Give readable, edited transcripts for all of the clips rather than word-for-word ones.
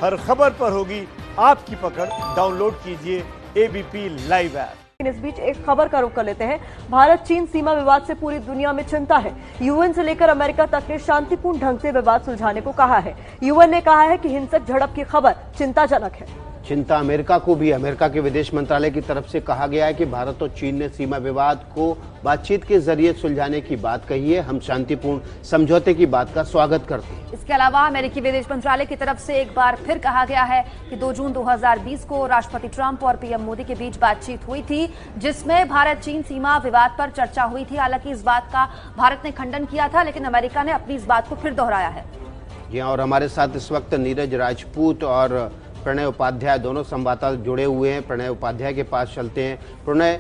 हर खबर पर होगी आपकी पकड़। डाउनलोड कीजिए एबीपी लाइव ऐप। इस बीच एक खबर का रुख कर लेते हैं। भारत चीन सीमा विवाद से पूरी दुनिया में चिंता है। यूएन से लेकर अमेरिका तक ने शांतिपूर्ण ढंग से विवाद सुलझाने को कहा है। यूएन ने कहा है कि हिंसक झड़प की खबर चिंताजनक है। चिंता अमेरिका को भी। अमेरिका के विदेश मंत्रालय की तरफ से कहा गया है कि भारत और चीन ने सीमा विवाद को बातचीत के जरिए सुलझाने की बात कही है। हम शांतिपूर्ण समझौते की बात का स्वागत करते हैं। इसके अलावा अमेरिकी विदेश मंत्रालय की तरफ से एक बार फिर कहा गया है कि 2 जून 2020 को राष्ट्रपति ट्रंप और पीएम मोदी के बीच बातचीत हुई थी, जिसमें भारत चीन सीमा विवाद पर चर्चा हुई थी। हालांकि इस बात का भारत ने खंडन किया था, लेकिन अमेरिका ने अपनी इस बात को फिर दोहराया है। जी हाँ, और हमारे साथ इस वक्त नीरज राजपूत और प्रणय उपाध्याय दोनों संवाददाता जुड़े हुए हैं। प्रणय उपाध्याय के पास चलते हैं। प्रणय,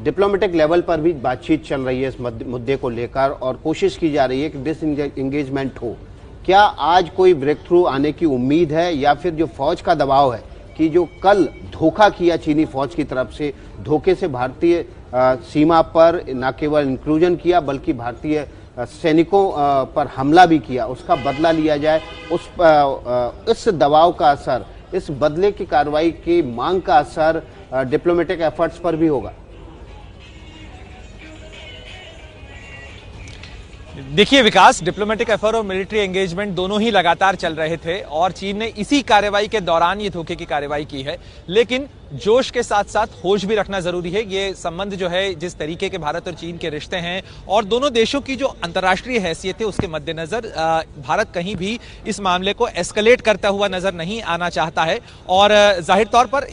डिप्लोमेटिक लेवल पर भी बातचीत चल रही है इस मुद्दे को लेकर और कोशिश की जा रही है कि डिसएंगेजमेंट हो। क्या आज कोई ब्रेक थ्रू आने की उम्मीद है, या फिर जो फौज का दबाव है कि जो कल धोखा किया चीनी फौज की तरफ से, धोखे से भारतीय सीमा पर न केवल इंक्लूजन किया बल्कि भारतीय सैनिकों पर हमला भी किया, उसका बदला लिया जाए? इस दबाव का असर, इस बदले की कार्रवाई की मांग का असर डिप्लोमेटिक एफर्ट्स पर भी होगा? देखिए विकास, डिप्लोमेटिक एफर्ट और मिलिट्री एंगेजमेंट दोनों ही लगातार चल रहे थे और चीन ने इसी कार्रवाई के दौरान ये धोखे की कार्रवाई की है। लेकिन जोश के साथ साथ होश भी रखना जरूरी है। ये संबंध जो है, जिस तरीके के भारत और चीन के रिश्ते हैं और दोनों देशों की जो अंतर्राष्ट्रीय हैसियत है, उसके मद्देनजर भारत कहीं भी इस मामले को एस्केलेट करता हुआ नजर नहीं आना चाहता है। और जाहिर तौर पर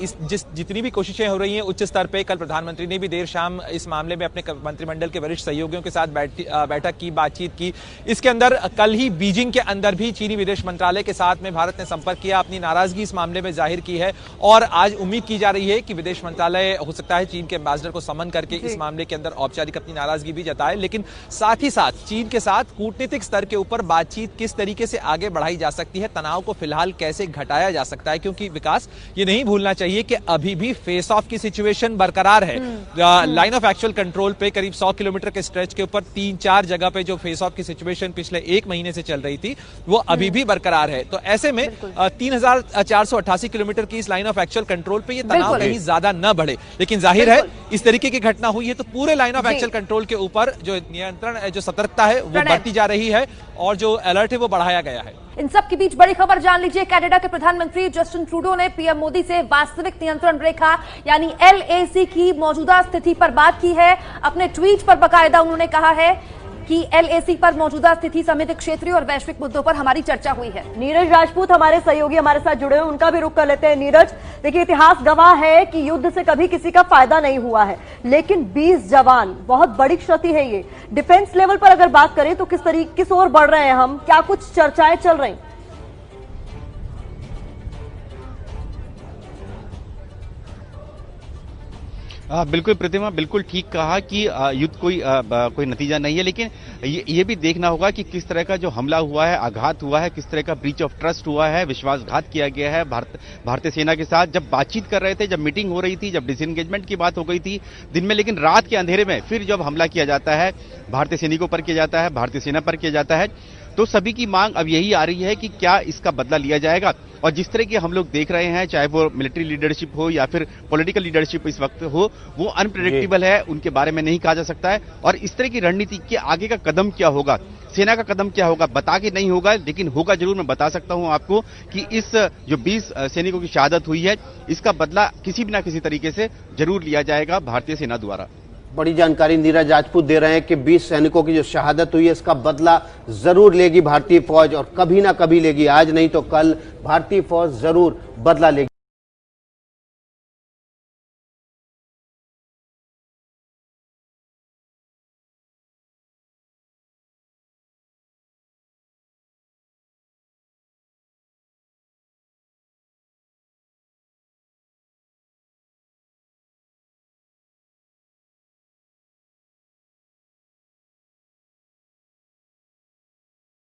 जितनी भी कोशिशें हो रही हैं उच्च स्तर पर, कल प्रधानमंत्री ने भी देर शाम इस मामले में अपने मंत्रिमंडल के वरिष्ठ सहयोगियों के साथ बैठक की, बातचीत की। इसके अंदर कल ही बीजिंग के अंदर भी चीनी विदेश मंत्रालय के साथ में भारत ने संपर्क किया, अपनी नाराजगी इस मामले में जाहिर की है। और आज उम्मीद की जा रही है कि विदेश मंत्रालय हो सकता है चीन के एम्बेसडर को समन करके इस मामले के अंदर औपचारिक अपनी नाराजगी भी जताए। लेकिन साथ ही साथ चीन के साथ कूटनीतिक स्तर के ऊपर बातचीत किस तरीके से आगे बढ़ाई जा सकती है, तनाव को फिलहाल कैसे घटाया जा सकता है, क्योंकि विकास ये नहीं भूलना चाहिए कि अभी भी फेस ऑफ की सिचुएशन बरकरार है। लाइन ऑफ एक्चुअल कंट्रोल पे करीब 100 किलोमीटर के स्ट्रेच के ऊपर 3-4 जगह पे जो फेस ऑफ की सिचुएशन पिछले 1 महीने से चल रही थी, वो अभी भी बरकरार है। तो ऐसे में 3488 किलोमीटर की इस लाइन ऑफ एक्चुअल कंट्रोल पे ये तनाव कहीं ज्यादा न बढ़े। लेकिन जाहिर है इस तरीके की घटना हुई है तो पूरे लाइन ऑफ एक्चुअल कंट्रोल के ऊपर जो नियंत्रण, जो सतर्कता है वो बढ़ती जा रही है और जो अलर्ट है वो बढ़ाया गया है। इन सब के बीच बड़ी खबर जान लीजिए। कनाडा के प्रधानमंत्री जस्टिन ट्रूडो ने पीएम मोदी से वास्तविक नियंत्रण रेखा यानी LAC की मौजूदा स्थिति पर बात की है। अपने ट्वीट पर बाकायदा उन्होंने कहा है कि LAC पर मौजूदा स्थिति समेत क्षेत्रीय और वैश्विक मुद्दों पर हमारी चर्चा हुई है। नीरज राजपूत हमारे सहयोगी हमारे साथ जुड़े हैं, उनका भी रुख कर लेते हैं। नीरज, देखिए इतिहास गवाह है कि युद्ध से कभी किसी का फायदा नहीं हुआ है, लेकिन 20 जवान बहुत बड़ी क्षति है। ये डिफेंस लेवल पर अगर बात करें तो किस ओर बढ़ रहे हैं हम, क्या कुछ चर्चाएं चल रही? बिल्कुल प्रतिमा, बिल्कुल ठीक कहा कि युद्ध कोई नतीजा नहीं है, लेकिन ये भी देखना होगा कि किस तरह का जो हमला हुआ है, आघात हुआ है, किस तरह का ब्रीच ऑफ ट्रस्ट हुआ है, विश्वासघात किया गया है भारतीय सेना के साथ। जब बातचीत कर रहे थे, जब मीटिंग हो रही थी, जब डिसएंगेजमेंट की बात हो गई थी दिन में, लेकिन रात के अंधेरे में फिर जब हमला किया जाता है, भारतीय सैनिकों पर किया जाता है, भारतीय सेना पर किया जाता है, तो सभी की मांग अब यही आ रही है कि क्या इसका बदला लिया जाएगा। और जिस तरह की हम लोग देख रहे हैं, चाहे वो मिलिट्री लीडरशिप हो या फिर पॉलिटिकल लीडरशिप इस वक्त हो, वो अनप्रेडिक्टेबल है, उनके बारे में नहीं कहा जा सकता है। और इस तरह की रणनीति के आगे का कदम क्या होगा, सेना का कदम क्या होगा, बता के नहीं होगा, लेकिन होगा जरूर। मैं बता सकता हूं आपको कि इस जो 20 सैनिकों की शहादत हुई है, इसका बदला किसी भी ना किसी तरीके से जरूर लिया जाएगा भारतीय सेना द्वारा। बड़ी जानकारी नीरज राजपूत दे रहे हैं कि 20 सैनिकों की जो शहादत हुई है, इसका बदला जरूर लेगी भारतीय फौज, और कभी ना कभी लेगी। आज नहीं तो कल भारतीय फौज जरूर बदला लेगी।